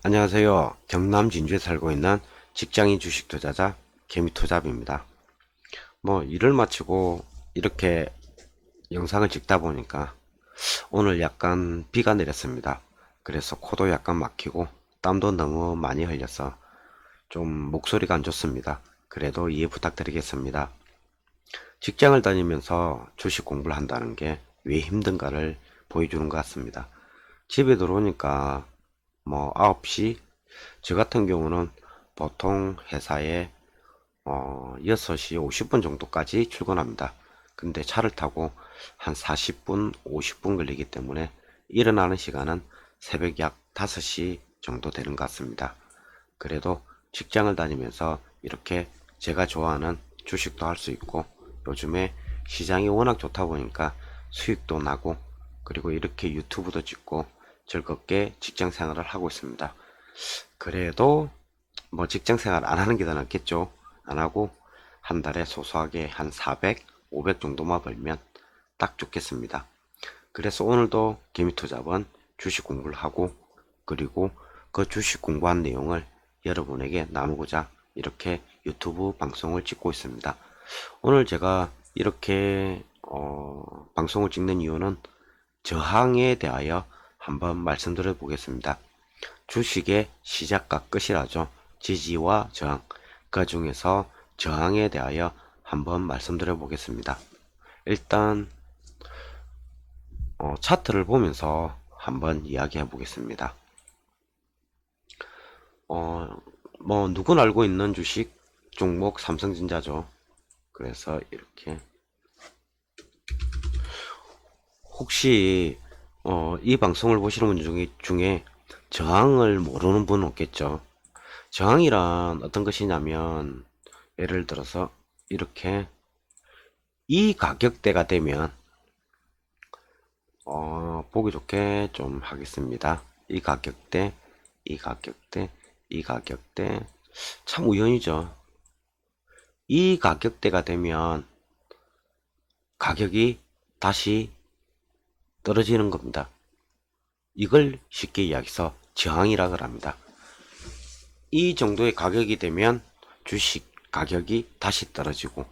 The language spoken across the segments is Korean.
안녕하세요. 경남 진주에 살고 있는 직장인 주식 투자자 개미투잡입니다. 일을 마치고 이렇게 영상을 찍다 보니까 오늘 약간 비가 내렸습니다. 그래서 코도 약간 막히고 땀도 너무 많이 흘려서 좀 목소리가 안 좋습니다. 그래도 이해 부탁드리겠습니다. 직장을 다니면서 주식 공부를 한다는 게 왜 힘든가를 보여주는 것 같습니다. 집에 들어오니까 9시, 저 같은 경우는 보통 회사에 6시 50분 정도까지 출근합니다. 근데 차를 타고 한 40분, 50분 걸리기 때문에 일어나는 시간은 새벽 약 5시 정도 되는 것 같습니다. 그래도 직장을 다니면서 이렇게 제가 좋아하는 주식도 할 수 있고 요즘에 시장이 워낙 좋다 보니까 수익도 나고 그리고 이렇게 유튜브도 찍고 즐겁게 직장 생활을 하고 있습니다. 그래도 직장 생활 안 하는 게 더 낫겠죠. 안 하고 한 달에 소소하게 한 400, 500 정도만 벌면 딱 좋겠습니다. 그래서 오늘도 개미투잡은 주식 공부를 하고 그리고 그 주식 공부한 내용을 여러분에게 나누고자 이렇게 유튜브 방송을 찍고 있습니다. 오늘 제가 이렇게 방송을 찍는 이유는 저항에 대하여 한번 말씀드려 보겠습니다. 주식의 시작과 끝이라죠. 지지와 저항. 그 중에서 저항에 대하여 한번 말씀드려 보겠습니다. 일단 차트를 보면서 한번 이야기해 보겠습니다. 누군 알고 있는 주식 종목 삼성전자죠. 그래서 이렇게 혹시 이 방송을 보시는 분 중에 저항을 모르는 분 없겠죠. 저항이란 어떤 것이냐면 예를 들어서 이렇게 이 가격대가 되면 보기 좋게 좀 하겠습니다. 이 가격대, 이 가격대, 이 가격대 참 우연이죠. 이 가격대가 되면 가격이 다시 떨어지는 겁니다. 이걸 쉽게 이야기해서 저항이라고 합니다. 이 정도의 가격이 되면 주식 가격이 다시 떨어지고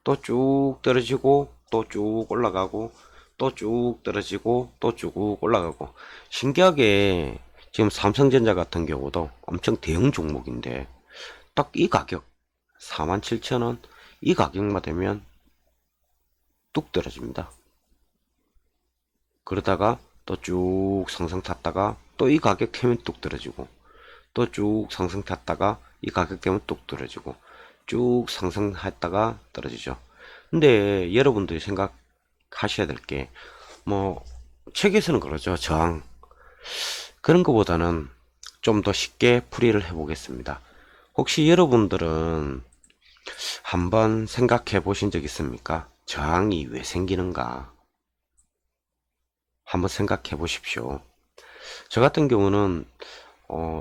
또 쭉 떨어지고 또 쭉 올라가고 또 쭉 떨어지고 또 쭉 올라가고 신기하게 지금 삼성전자 같은 경우도 엄청 대형 종목인데 딱 이 가격 47,000원 이 가격만 되면 뚝 떨어집니다. 그러다가 또 쭉 상승 탔다가 또 이 가격 되면 뚝 떨어지고 또 쭉 상승 탔다가 이 가격 되면 뚝 떨어지고 쭉 상승했다가 떨어지죠. 근데 여러분들이 생각하셔야 될 게 책에서는 그러죠. 저항 그런 것보다는 좀 더 쉽게 풀이를 해보겠습니다. 혹시 여러분들은 한번 생각해 보신 적 있습니까? 저항이 왜 생기는가? 한번 생각해 보십시오. 저 같은 경우는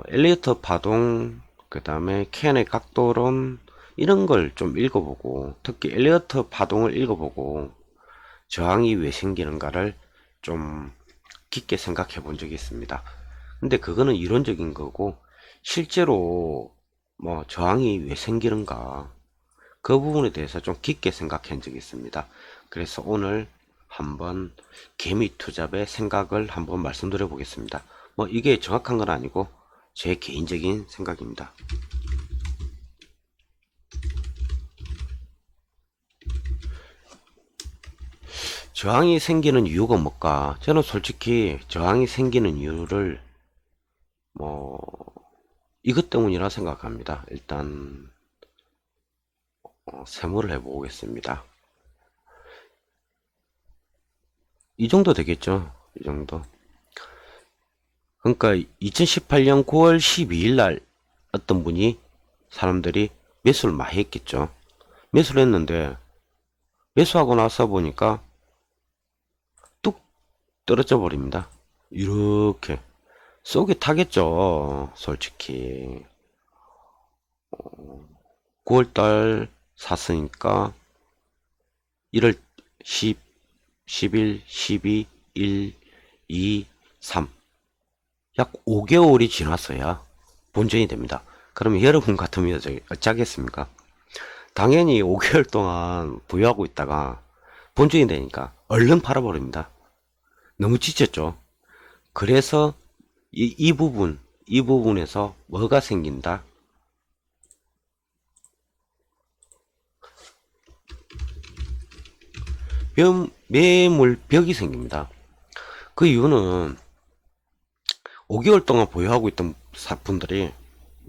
엘리어트 파동, 그 다음에 캔의 각도론 이런 걸 좀 읽어보고 특히 엘리어트 파동을 읽어보고 저항이 왜 생기는가를 좀 깊게 생각해 본 적이 있습니다. 근데 그거는 이론적인 거고 실제로 저항이 왜 생기는가 그 부분에 대해서 좀 깊게 생각한 적이 있습니다. 그래서 오늘 한번 개미 투잡의 생각을 한번 말씀드려 보겠습니다. 이게 정확한 건 아니고 제 개인적인 생각입니다. 저항이 생기는 이유가 뭘까? 저는 솔직히 저항이 생기는 이유를 뭐 이것 때문이라 생각합니다. 일단 세모를 해보겠습니다. 이 정도 되겠죠? 이 정도. 그러니까 2018년 9월 12일 날 어떤 분이 사람들이 매수를 많이 했겠죠. 매수를 했는데 매수하고 나서 보니까 뚝 떨어져 버립니다. 이렇게 속이 타겠죠. 솔직히 9월달 샀으니까 1월 10, 11, 12, 1, 2, 3 약 5개월이 지났어야 본전이 됩니다. 그러면 여러분 같으면 어쩌겠습니까? 당연히 5개월 동안 보유하고 있다가 본전이 되니까 얼른 팔아버립니다. 너무 지쳤죠. 그래서 이 부분에서 뭐가 생긴다? 매물벽이 생깁니다. 그 이유는 5개월 동안 보유하고 있던 분들이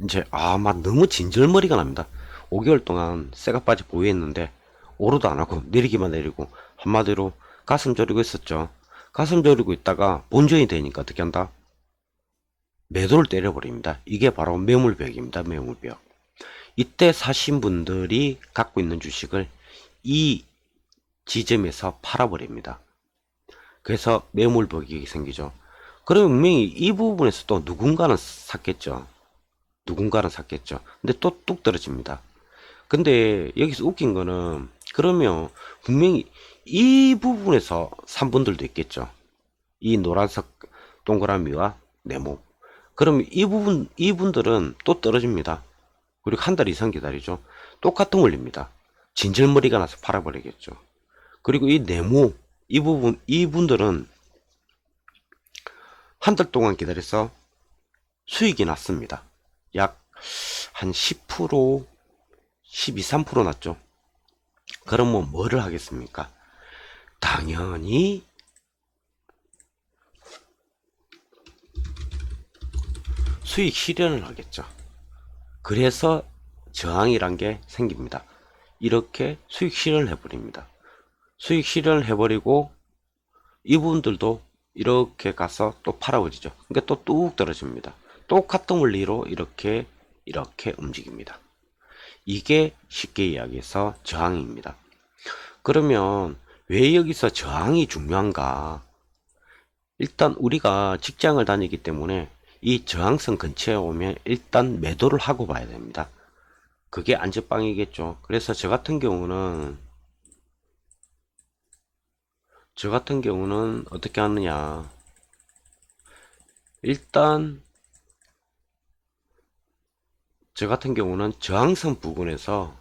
이제 막 너무 진절머리가 납니다. 5개월 동안 새가 빠지 보유했는데 오르도 안 하고 내리기만 내리고 한마디로 가슴 졸이고 있었죠. 가슴 졸이고 있다가 본전이 되니까 어떻게 한다? 매도를 때려버립니다. 이게 바로 매물벽입니다. 매물벽. 이때 사신 분들이 갖고 있는 주식을 이 지점에서 팔아버립니다. 그래서 매물벽이 생기죠. 그러면 분명히 이 부분에서 또 누군가는 샀겠죠. 누군가는 샀겠죠. 근데 또 뚝 떨어집니다. 근데 여기서 웃긴 거는 그러면 분명히 이 부분에서 산 분들도 있겠죠. 이 노란색 동그라미와 네모. 그럼 이분들은 또 떨어집니다. 그리고 한 달 이상 기다리죠. 똑같은 원리입니다. 진절머리가 나서 팔아버리겠죠. 그리고 이 네모, 이분들은 한 달 동안 기다려서 수익이 났습니다. 약 한 10%, 12, 3% 났죠. 그러면 뭐를 하겠습니까? 당연히 수익 실현을 하겠죠. 그래서 저항이란 게 생깁니다. 이렇게 수익 실현을 해버립니다. 수익 실현을 해버리고 이분들도 이렇게 가서 또 팔아버리죠. 그러니까 또 뚝 떨어집니다. 똑같은 원리로 이렇게 움직입니다. 이게 쉽게 이야기해서 저항입니다. 그러면 왜 여기서 저항이 중요한가? 일단 우리가 직장을 다니기 때문에 이 저항선 근처에 오면 일단 매도를 하고 봐야 됩니다. 그게 안전빵이겠죠. 그래서 저 같은 경우는 어떻게 하느냐. 일단 저 같은 경우는 저항선 부근에서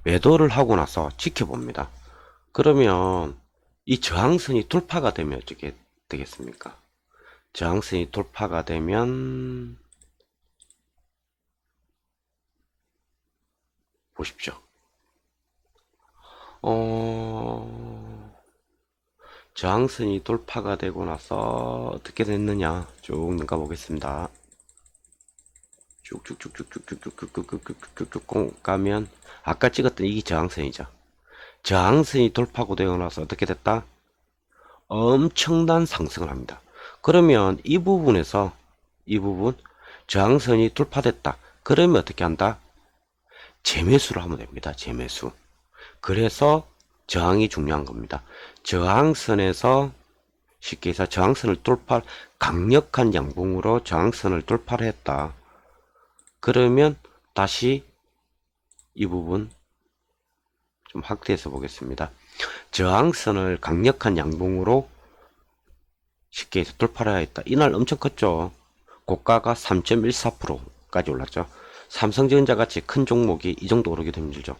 매도를 하고 나서 지켜봅니다. 그러면 이 저항선이 돌파가 되면 어떻게 되겠습니까? 저항선이 돌파가 되면 보십시오. 저항선이 돌파가 되고 나서 어떻게 됐느냐 쭉 넘가 보겠습니다. 쭉쭉쭉쭉쭉쭉쭉쭉쭉쭉쭉 가면 아까 찍었던 이게 저항선이죠. 저항선이 돌파가 되고 나서 어떻게 됐다? 엄청난 상승을 합니다. 그러면 이 부분 저항선이 돌파됐다. 그러면 어떻게 한다? 재매수를 하면 됩니다. 재매수. 그래서 저항이 중요한 겁니다. 저항선에서 쉽게 해서 저항선을 강력한 양봉으로 저항선을 돌파를 했다. 그러면 다시 이 부분 좀 확대해서 보겠습니다. 저항선을 강력한 양봉으로 쉽게 해서 돌파를 했다. 이날 엄청 컸죠. 고가가 3.14%까지 올랐죠. 삼성전자 같이 큰 종목이 이 정도 오르게 되면 힘들죠.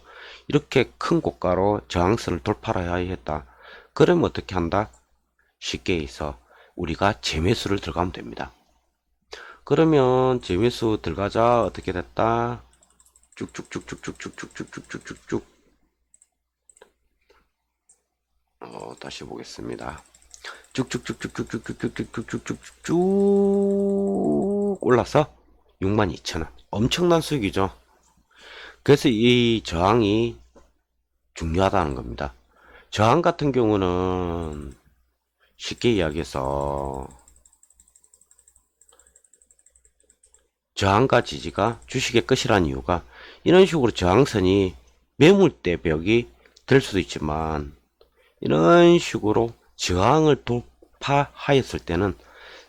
이렇게 큰 고가로 저항선을 돌파해야 했다. 그러면 어떻게 한다? 쉽게 해서 우리가 재매수를 들어가면 됩니다. 그러면 재매수 들어가자. 어떻게 됐다? 쭉쭉쭉쭉쭉쭉쭉쭉쭉쭉쭉 다시 보겠습니다. 쭉쭉쭉쭉쭉쭉쭉쭉쭉쭉쭉 올라서 62,000원. 엄청난 수익이죠. 그래서 이 저항이 중요하다는 겁니다. 저항 같은 경우는 쉽게 이야기해서 저항과 지지가 주식의 끝이라는 이유가 이런 식으로 저항선이 매물대 벽이 될 수도 있지만 이런 식으로 저항을 돌파하였을 때는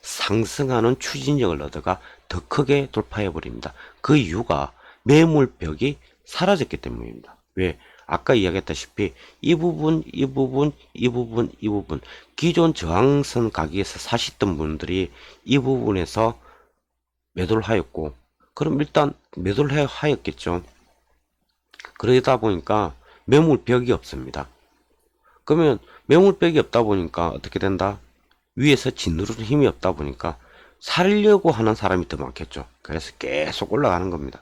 상승하는 추진력을 얻어가 더 크게 돌파해 버립니다. 그 이유가 매물벽이 사라졌기 때문입니다. 왜? 아까 이야기했다시피 이 부분, 이 부분, 이 부분, 이 부분 기존 저항선 가격에서 사시던 분들이 이 부분에서 매도를 하였고, 그럼 일단 매도를 하였겠죠. 그러다 보니까 매물벽이 없습니다. 그러면 매물벽이 없다 보니까 어떻게 된다? 위에서 짓누르는 힘이 없다 보니까 살려고 하는 사람이 더 많겠죠. 그래서 계속 올라가는 겁니다.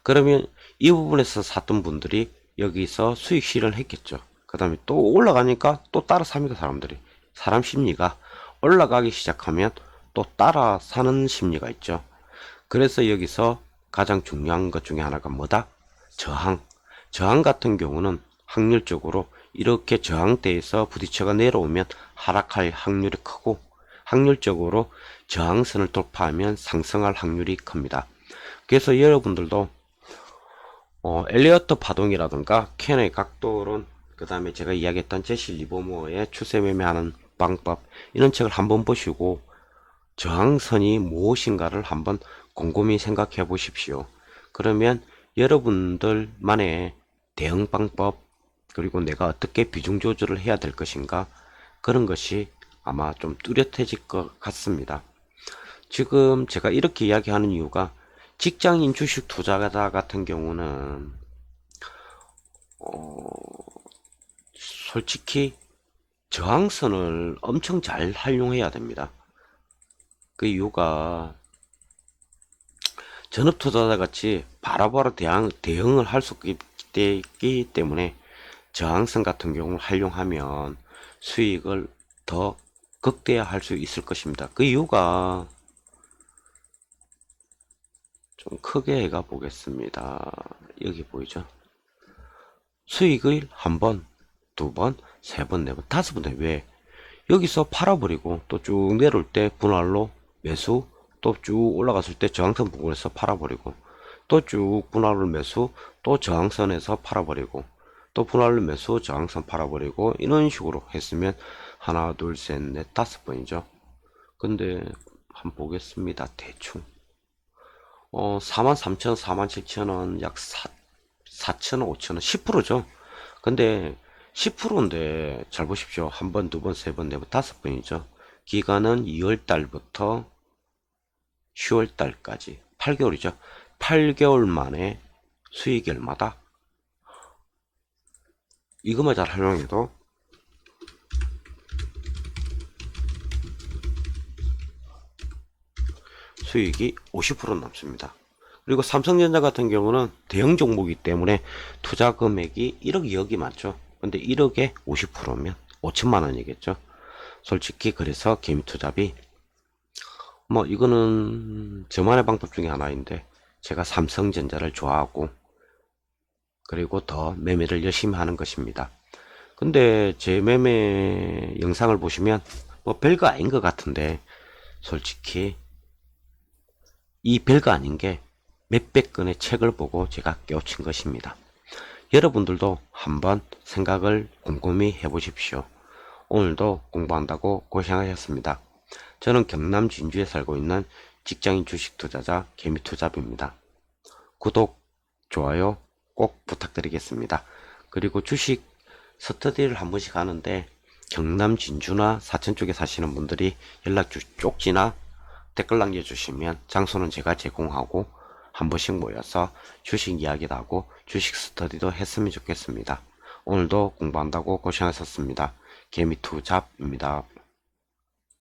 그러면 이 부분에서 샀던 분들이 여기서 수익 실현을 했겠죠. 그 다음에 또 올라가니까 또 따라 삽니다. 사람들이. 사람 심리가 올라가기 시작하면 또 따라 사는 심리가 있죠. 그래서 여기서 가장 중요한 것 중에 하나가 뭐다? 저항. 저항 같은 경우는 확률적으로 이렇게 저항대에서 부딪혀가 내려오면 하락할 확률이 크고, 확률적으로 저항선을 돌파하면 상승할 확률이 큽니다. 그래서 여러분들도 엘리어트 파동이라든가 캔의 각도론, 그 다음에 제가 이야기했던 제시 리버모어의 추세 매매하는 방법, 이런 책을 한번 보시고 저항선이 무엇인가를 한번 곰곰이 생각해 보십시오. 그러면 여러분들만의 대응 방법, 그리고 내가 어떻게 비중 조절을 해야 될 것인가, 그런 것이 아마 좀 뚜렷해질 것 같습니다. 지금 제가 이렇게 이야기하는 이유가, 직장인 주식 투자자 같은 경우는 솔직히 저항선을 엄청 잘 활용해야 됩니다. 그 이유가 전업 투자자 같이 바로바로 대응을 할 수 있기 때문에 저항선 같은 경우를 활용하면 수익을 더 극대화할 수 있을 것입니다. 그 이유가 좀 크게 해가 보겠습니다. 여기 보이죠? 수익을 한 번, 두 번, 세 번, 네 번, 다섯 번. 왜? 여기서 팔아버리고 또 쭉 내려올 때 분할로 매수, 또 쭉 올라갔을 때 저항선 부분에서 팔아버리고, 또 쭉 분할로 매수, 또 저항선에서 팔아버리고, 또 분할로 매수, 저항선 팔아버리고, 이런 식으로 했으면 하나, 둘, 셋, 넷, 다섯 번이죠. 근데 한번 보겠습니다. 대충 43,000원, 47,000원, 약 4,000원, 5,000원, 10%죠. 근데 10%인데 잘 보십시오. 한 번, 두 번, 세 번, 네 번, 다섯 번이죠. 기간은 2월달부터 10월달까지 8개월이죠. 8개월 만에 수익이 얼마다? 이것만 잘 활용해도 수익이 50% 남습니다. 그리고 삼성전자 같은 경우는 대형 종목이기 때문에 투자 금액이 1억, 2억이 많죠. 근데 1억에 50%면 5천만 원이겠죠. 솔직히 그래서 개미투잡이 뭐 이거는 저만의 방법 중에 하나인데, 제가 삼성전자를 좋아하고 그리고 더 매매를 열심히 하는 것입니다. 근데 제 매매 영상을 보시면 뭐 별거 아닌 것 같은데, 솔직히 이 별거 아닌 게 몇백 건의 책을 보고 제가 깨우친 것입니다. 여러분들도 한번 생각을 곰곰이 해보십시오. 오늘도 공부한다고 고생하셨습니다. 저는 경남 진주에 살고 있는 직장인 주식 투자자 개미투잡입니다. 구독, 좋아요 꼭 부탁드리겠습니다. 그리고 주식 스터디를 한 번씩 하는데, 경남 진주나 사천 쪽에 사시는 분들이 연락 쪽지나 댓글 남겨주시면 장소는 제가 제공하고 한 번씩 모여서 주식 이야기도 하고 주식 스터디도 했으면 좋겠습니다. 오늘도 공부한다고 고생하셨습니다. 개미투잡입니다.